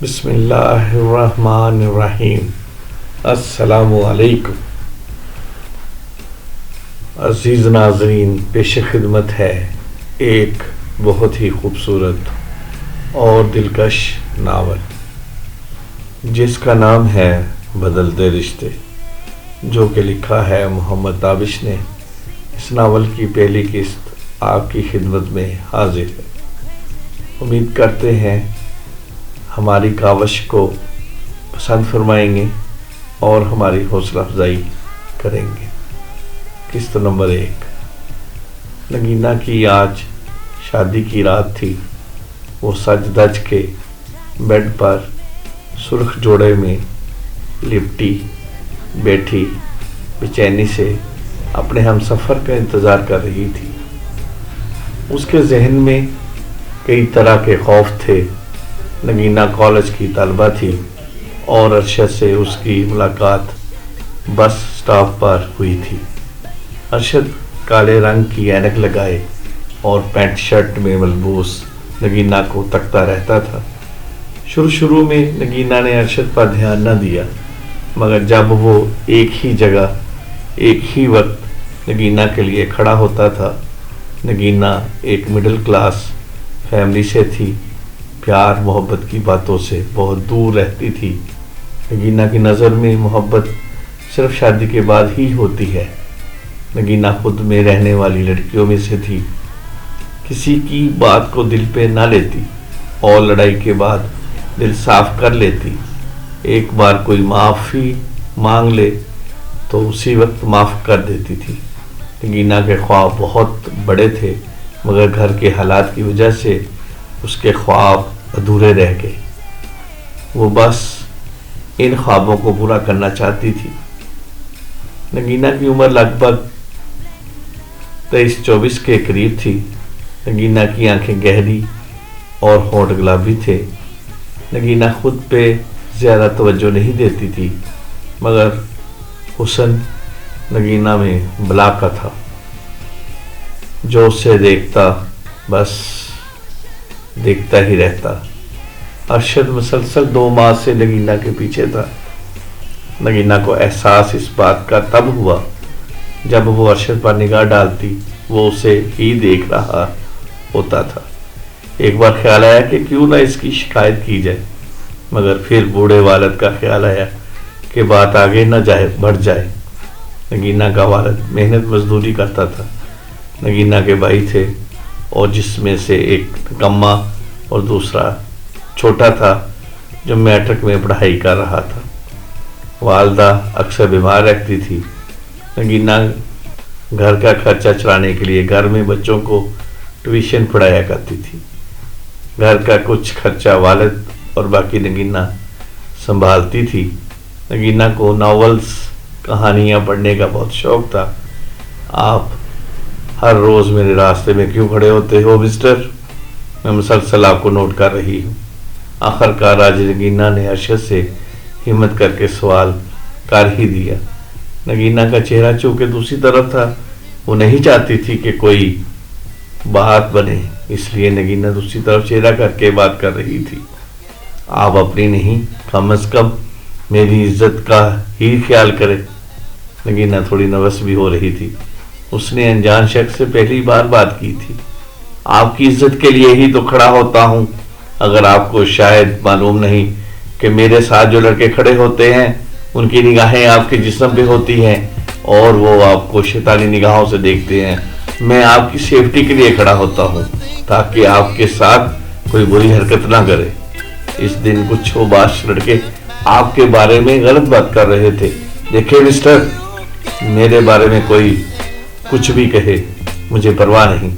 بسم اللہ الرحمن الرحیم۔ السلام علیکم عزیز ناظرین، پیش خدمت ہے ایک بہت ہی خوبصورت اور دلکش ناول جس کا نام ہے بدلتے رشتے، جو کہ لکھا ہے محمد تابش نے۔ اس ناول کی پہلی قسط آپ کی خدمت میں حاضر ہے۔ امید کرتے ہیں ہماری کاوش کو پسند فرمائیں گے اور ہماری حوصلہ افزائی کریں گے۔ قسط نمبر 1۔ نگینا کی آج شادی کی رات تھی۔ وہ سج دج کے بیڈ پر سرخ جوڑے میں لپٹی بیٹھی بے-چینی سے اپنے ہم سفر کا انتظار کر رہی تھی۔ اس کے ذہن میں کئی طرح کے خوف تھے۔ نگینا کالج کی طالبہ تھی اور ارشد سے اس کی ملاقات بس سٹاپ پر ہوئی تھی۔ ارشد کالے رنگ کی اینک لگائے اور پینٹ شرٹ میں ملبوس نگینا کو تکتا رہتا تھا۔ شروع میں نگینا نے ارشد پر دھیان نہ دیا، مگر جب وہ ایک ہی جگہ ایک ہی وقت نگینا کے لیے کھڑا ہوتا تھا۔ نگینا ایک مڈل کلاس فیملی سے تھی، پیار محبت کی باتوں سے بہت دور رہتی تھی۔ نگینا کی نظر میں محبت صرف شادی کے بعد ہی ہوتی ہے۔ نگینا خود میں رہنے والی لڑکیوں میں سے تھی، کسی کی بات کو دل پہ نہ لیتی اور لڑائی کے بعد دل صاف کر لیتی۔ ایک بار کوئی معافی مانگ لے تو اسی وقت معاف کر دیتی تھی۔ نگینا کے خواب بہت بڑے تھے، مگر گھر کے حالات کی وجہ سے اس کے خواب ادھورے رہ گئے۔ وہ بس ان خوابوں کو پورا کرنا چاہتی تھی۔ نگینا کی عمر لگ بھگ 23-24 کے قریب تھی۔ نگینا کی آنکھیں گہری اور ہونٹ گلابی تھے۔ نگینا خود پہ زیادہ توجہ نہیں دیتی تھی، مگر حسن نگینا میں بلا کا تھا۔ جو اسے دیکھتا بس دیکھتا ہی رہتا۔ ارشد مسلسل 2 ماہ سے نگینا کے پیچھے تھا۔ نگینا کو احساس اس بات کا تب ہوا جب وہ ارشد پر نگاہ ڈالتی، وہ اسے ہی دیکھ رہا ہوتا تھا۔ ایک بار خیال آیا کہ کیوں نہ اس کی شکایت کی جائے، مگر پھر بوڑھے والد کا خیال آیا کہ بات آگے نہ بڑھ جائے۔ نگینا کا والد محنت مزدوری کرتا تھا۔ نگینا کے بھائی تھے، اور جس میں سے ایک نکما اور دوسرا چھوٹا تھا جو میٹرک میں پڑھائی کر رہا تھا۔ والدہ اکثر بیمار رہتی تھی۔ نگینا گھر کا خرچہ چلانے کے لیے گھر میں بچوں کو ٹیوشن پڑھایا کرتی تھی۔ گھر کا کچھ خرچہ والد اور باقی نگینا سنبھالتی تھی۔ نگینا کو ناولز کہانیاں پڑھنے کا بہت شوق تھا۔ آپ ہر روز میرے راستے میں کیوں کھڑے ہوتے ہو مسٹر؟ میں مسلسل آپ کو نوٹ کر رہی ہوں۔ آخر کار آج نگینا نے ارشد سے ہمت کر کے سوال کر ہی دیا۔ نگینا کا چہرہ چونکہ دوسری طرف تھا، وہ نہیں چاہتی تھی کہ کوئی بات بنے، اس لیے نگینا دوسری طرف چہرہ کر کے بات کر رہی تھی۔ آپ اپنی نہیں، کم از کم میری عزت کا ہی خیال کرے۔ نگینا تھوڑی نروس بھی ہو رہی تھی۔ اس نے انجان شخص سے پہلی بار بات کی تھی۔ آپ کی عزت کے لیے ہی تو کھڑا ہوتا ہوں۔ اگر آپ کو شاید معلوم نہیں کہ میرے ساتھ جو لڑکے کھڑے ہوتے ہیں ان کی نگاہیں آپ کے جسم پہ ہوتی ہیں اور وہ آپ کو شیطانی نگاہوں سے دیکھتے ہیں۔ میں آپ کی سیفٹی کے لیے کھڑا ہوتا ہوں تاکہ آپ کے ساتھ کوئی بری حرکت نہ کرے۔ اس دن کچھ اوباش لڑکے آپ کے بارے میں غلط بات کر رہے تھے۔ دیکھیں مسٹر، میرے بارے میں کوئی کچھ بھی کہے مجھے پرواہ نہیں،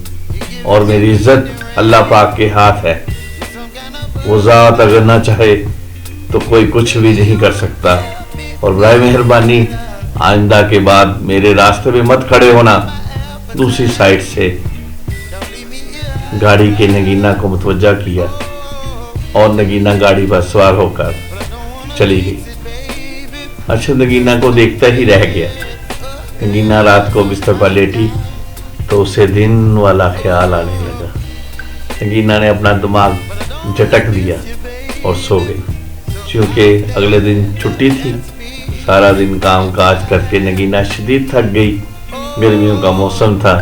اور میری عزت اللہ پاک کے ہاتھ ہے۔ وہ ذات اگر نہ چاہے تو کوئی کچھ بھی نہیں کر سکتا، اور برائے مہربانی آئندہ کے بعد میرے راستے میں مت کھڑے ہونا۔ دوسری سائڈ سے گاڑی کے نگینا کو متوجہ کیا اور نگینا گاڑی پر سوار ہو کر چلی گئی۔ ارشد نگینا کو دیکھتا ہی رہ گیا۔ نگینا رات کو بستر پر لیٹی تو اسے دن والا خیال آنے لگا۔ نگینا نے اپنا دماغ جھٹک دیا اور سو گئی۔ چونکہ اگلے دن چھٹی تھی، سارا دن کام کاج کر کے نگینہ شدید تھک گئی۔ گرمیوں کا موسم تھا۔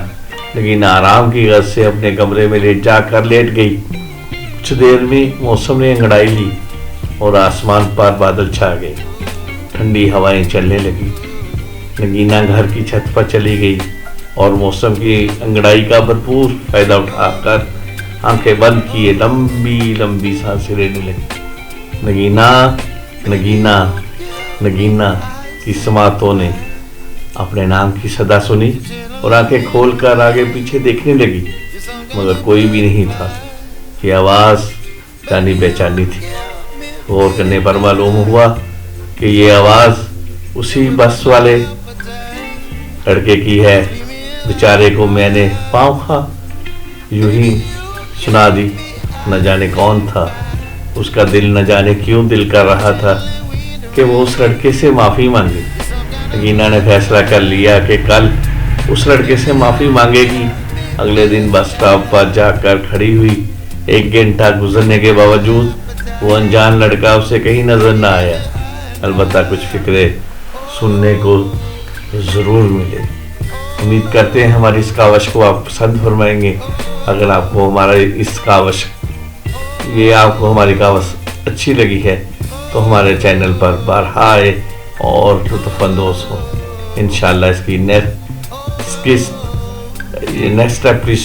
نگینہ آرام کی غرض سے اپنے کمرے میں جا کر لیٹ گئی۔ کچھ دیر میں موسم نے انگڑائی لی اور آسمان پر بادل چھا گئے، ٹھنڈی ہوائیں چلنے لگی۔ نگینہ گھر کی چھت پر چلی گئی اور موسم کی انگڑائی کا بھرپور فائدہ اٹھا کر آنکھیں بند کیے لمبی لمبی سانسیں لینے لگی۔ نگینہ نگینہ نگینہ کی سماعتوں نے اپنے نام کی صدا سنی اور آنکھیں کھول کر آگے پیچھے دیکھنے لگی، مگر کوئی بھی نہیں تھا۔ یہ آواز جانی پہچانی تھی۔ غور کرنے پر معلوم ہوا کہ یہ آواز اسی بس والے لڑکے کی ہے۔ بیچارے کو میں نے پاؤں کھا یوں ہی سنا دی۔ نہ جانے کون تھا، اس کا دل نہ جانے کیوں دل کر رہا تھا کہ وہ اس لڑکے سے معافی مانگے۔ نگینہ نے فیصلہ کر لیا کہ کل اس لڑکے سے معافی مانگے گی۔ اگلے دن بس اسٹاپ پر جا کر کھڑی ہوئی۔ 1 گھنٹہ گزرنے کے باوجود وہ انجان لڑکا اسے کہیں نظر نہ آیا۔ البتہ کچھ فکرے سننے کو ضرور ملے۔ امید کرتے ہیں ہماری اس کاوش کو آپ پسند فرمائیں گے۔ اگر آپ کو ہماری کاوش اچھی لگی ہے تو ہمارے چینل پر بارہا آئے اور لطف اندوز ہو۔ انشاءاللہ اس کی نیکسٹ ایپیسوڈ